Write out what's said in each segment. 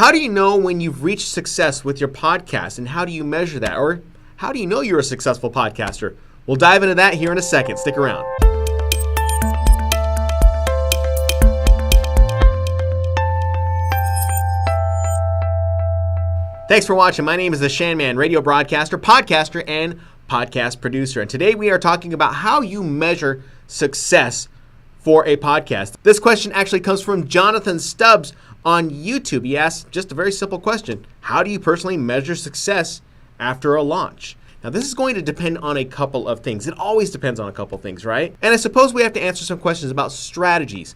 How do you know when you've reached success with your podcast, and how do you measure that? Or how do you know you're a successful podcaster? We'll dive into that here in a second. Stick around. Thanks for watching. My name is the Shanman, radio broadcaster, podcaster, and podcast producer. And today we are talking about how you measure success for a podcast. This question actually comes from Jonathan Stubbs on YouTube. He asked just a very simple question. How do you personally measure success after a launch? Now, this is going to depend on a couple of things. It always depends on a couple of things, right? And I suppose we have to answer some questions about strategies,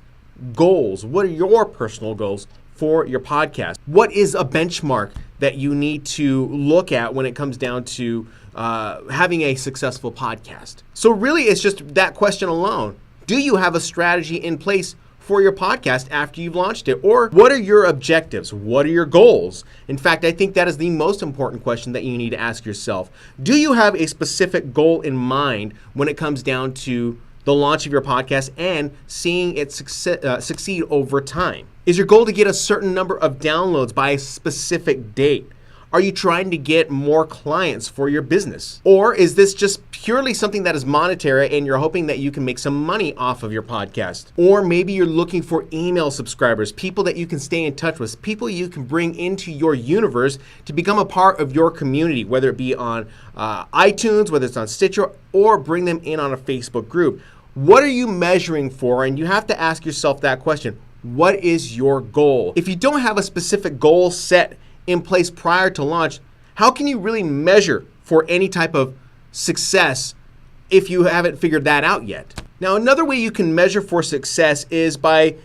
goals. What are your personal goals for your podcast? What is a benchmark that you need to look at when it comes down to having a successful podcast? So really, it's just that question alone. Do you have a strategy in place for your podcast after you've launched it? Or what are your objectives? What are your goals? In fact, I think that is the most important question that you need to ask yourself. Do you have a specific goal in mind when it comes down to the launch of your podcast and seeing it succeed over time? Is your goal to get a certain number of downloads by a specific date? Are you trying to get more clients for your business? Or is this just purely something that is monetary and you're hoping that you can make some money off of your podcast? Or maybe you're looking for email subscribers, people that you can stay in touch with, people you can bring into your universe to become a part of your community, whether it be on iTunes, whether it's on Stitcher, or bring them in on a Facebook group. What are you measuring for? And you have to ask yourself that question. What is your goal? If you don't have a specific goal set in place prior to launch, how can you really measure for any type of success if you haven't figured that out yet? Now, another way you can measure for success is by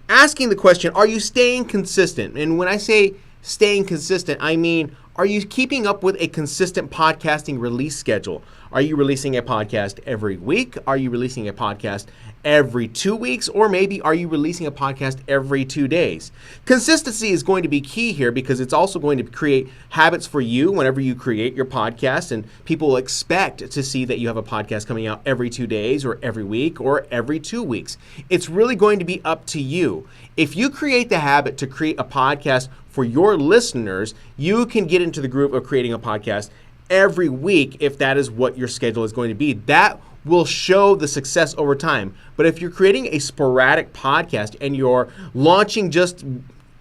asking the question, are you staying consistent? And when I say staying consistent, I mean, are you keeping up with a consistent podcasting release schedule? Are you releasing a podcast every week? Are you releasing a podcast every 2 weeks? Or maybe are you releasing a podcast every 2 days? Consistency is going to be key here because it's also going to create habits for you whenever you create your podcast, and people will expect to see that you have a podcast coming out every 2 days or every week or every 2 weeks. It's really going to be up to you. If you create the habit to create a podcast for your listeners, you can get into the groove of creating a podcast every week if that is what your schedule is going to be. That will show the success over time. But if you're creating a sporadic podcast and you're launching just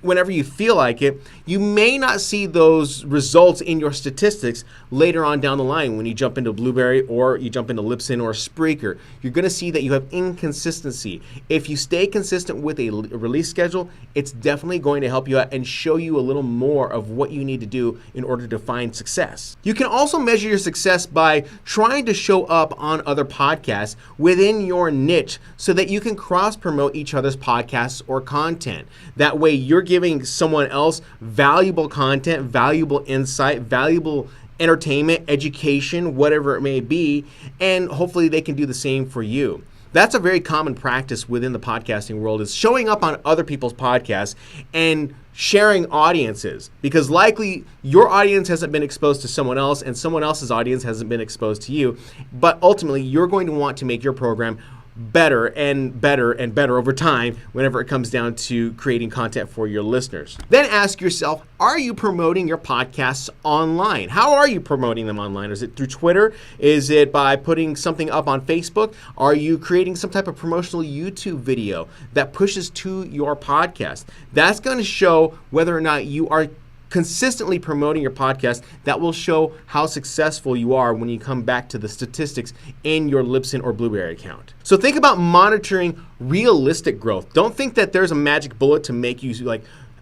whenever you feel like it, you may not see those results in your statistics later on down the line when you jump into Blueberry or you jump into Libsyn or Spreaker. You're going to see that you have inconsistency. If you stay consistent with a release schedule, it's definitely going to help you out and show you a little more of what you need to do in order to find success. You can also measure your success by trying to show up on other podcasts within your niche so that you can cross-promote each other's podcasts or content. That way you're giving someone else valuable content, valuable insight, valuable entertainment, education, whatever it may be, and hopefully they can do the same for you. That's a very common practice within the podcasting world, is showing up on other people's podcasts and sharing audiences, because likely your audience hasn't been exposed to someone else and someone else's audience hasn't been exposed to you, but ultimately you're going to want to make your program better and better and better over time whenever it comes down to creating content for your listeners. Then ask yourself, are you promoting your podcasts online? How are you promoting them online? Is it through Twitter? Is it by putting something up on Facebook? Are you creating some type of promotional YouTube video that pushes to your podcast? That's going to show whether or not you are consistently promoting your podcast. That will show how successful you are when you come back to the statistics in your Libsyn or Blueberry account. So think about monitoring realistic growth. Don't think that there's a magic bullet to make you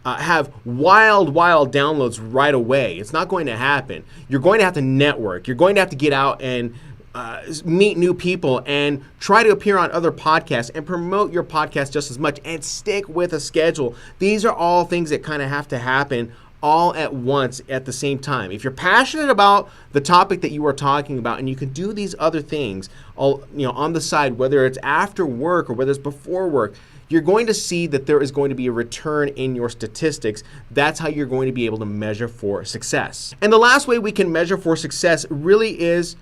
have wild downloads right away. It's not going to happen. You're going to have to network. You're going to have to get out and meet new people and try to appear on other podcasts and promote your podcast just as much, and stick with a schedule. These are all things that kind of have to happen all at once at the same time. If you're passionate about the topic that you are talking about and you can do these other things on the side, whether it's after work or whether it's before work, you're going to see that there is going to be a return in your statistics. That's how you're going to be able to measure for success. And the last way we can measure for success really is,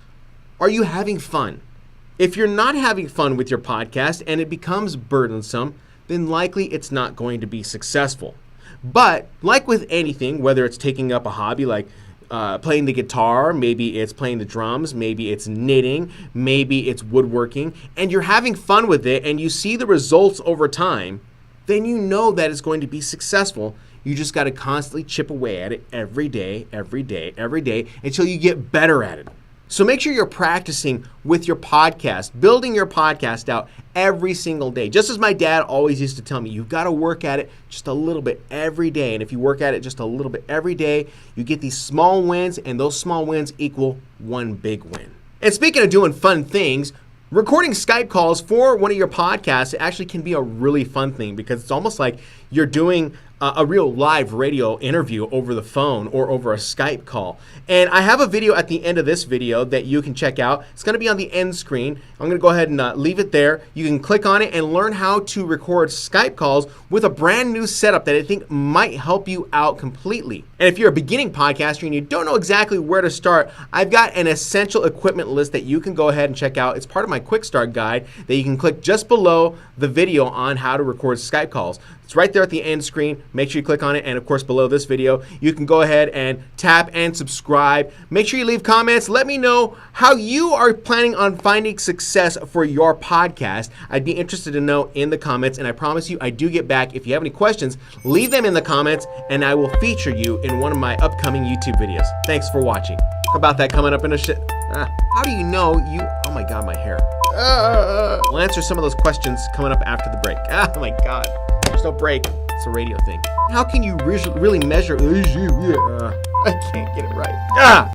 are you having fun? If you're not having fun with your podcast and it becomes burdensome, then likely it's not going to be successful. But like with anything, whether it's taking up a hobby like playing the guitar, maybe it's playing the drums, maybe it's knitting, maybe it's woodworking, and you're having fun with it and you see the results over time, then you know that it's going to be successful. You just got to constantly chip away at it every day, until you get better at it. So make sure you're practicing with your podcast, building your podcast out every single day. Just as my dad always used to tell me, you've got to work at it just a little bit every day. And if you work at it just a little bit every day, you get these small wins, and those small wins equal one big win. And speaking of doing fun things, recording Skype calls for one of your podcasts actually can be a really fun thing, because it's almost like you're doing a real live radio interview over the phone or over a Skype call. And I have a video at the end of this video that you can check out. It's going to be on the end screen. I'm going to go ahead and leave it there. You can click on it and learn how to record Skype calls with a brand new setup that I think might help you out completely. And if you're a beginning podcaster and you don't know exactly where to start, I've got an essential equipment list that you can go ahead and check out. It's part of my quick start guide that you can click just below the video on how to record Skype calls. It's right there at the end screen. Make sure you click on it. And of course, below this video, you can go ahead and tap and subscribe. Make sure you leave comments. Let me know how you are planning on finding success for your podcast. I'd be interested to know in the comments. And I promise you, I do get back. If you have any questions, leave them in the comments and I will feature you in one of my upcoming YouTube videos. Thanks for watching. How about that coming up in a how do you know you, oh my God, my hair. We'll answer some of those questions coming up after the break. Oh my God. There's no break. It's a radio thing. How can you really measure? I can't get it right.